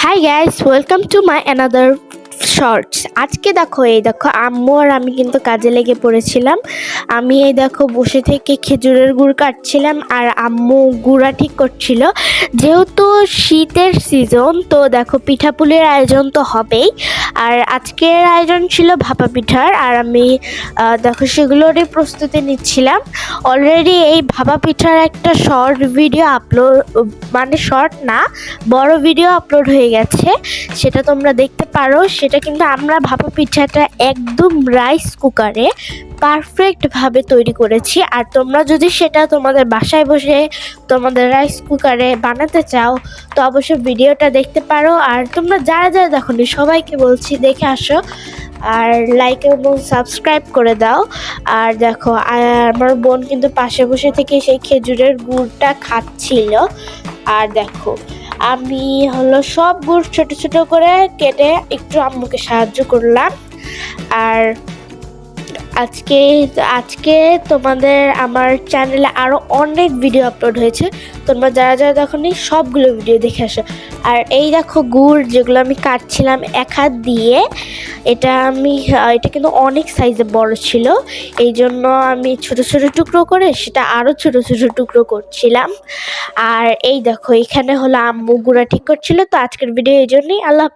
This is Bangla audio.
High guys, welcome to my another shorts. আজকে দেখো, এই দেখো আম্মু আর আমি কিন্তু কাজে লেগে পড়েছিলাম। আমি এই দেখো বসে থেকে খেজুরের গুড় কাটছিলাম আর আম্মু গুড়া ঠিক করছিল। যেহেতু শীতের সিজন, তো দেখো পিঠাপুলির আয়োজন তো হবেই। আর আজকের আয়োজন ছিল ভাপা পিঠার, আর আমি দেখো সেগুলোরই প্রস্তুতি নিচ্ছিলাম। অলরেডি এই ভাপা পিঠার একটা শর্ট ভিডিও আপলোড, মানে শর্ট না, বড় ভিডিও আপলোড হয়ে গেছে, সেটা তোমরা দেখতে পারো। সেটা কিন্তু আমরা ভাপা পিঠাটা একদম রাইস কুকারে পারফেক্টভাবে তৈরি করেছি। আর তোমরা যদি সেটা তোমাদের বাসায় বসে তোমাদের রাইস কুকারে বানাতে চাও, তো অবশ্যই ভিডিওটা দেখতে পারো। আর তোমরা যারা যারা দেখোনি সবাইকে বলছি দেখে আসো, আর লাইক এবং সাবস্ক্রাইব করে দাও। আর দেখো আমার বোন কিন্তু পাশে বসে থেকে সেই খেজুরের গুড়টা খাচ্ছিল। আর দেখো আমি হলো সব গুড় ছোট ছোট করে কেটে একটু আম্মুকে সাহায্য করলাম। আর আজকে আজকে তোমাদের আমার চ্যানেলে আরও অনেক ভিডিও আপলোড হয়েছে, তোমরা যারা যারা দেখোনি সবগুলো ভিডিও দেখে আসো। আর এই দেখো গুড় যেগুলো আমি কাটছিলাম এক হাত দিয়ে, এটা কিন্তু অনেক সাইজে বড় ছিল, এই জন্য আমি ছোট ছোট টুকরো করে সেটা আরও ছোট ছোট টুকরো করছিলাম। আর এই দেখো এখানে হলো আম্মু গুঁড়া ঠিক করছিল। তো আজকের ভিডিও এই জন্যই। আল্লাহ।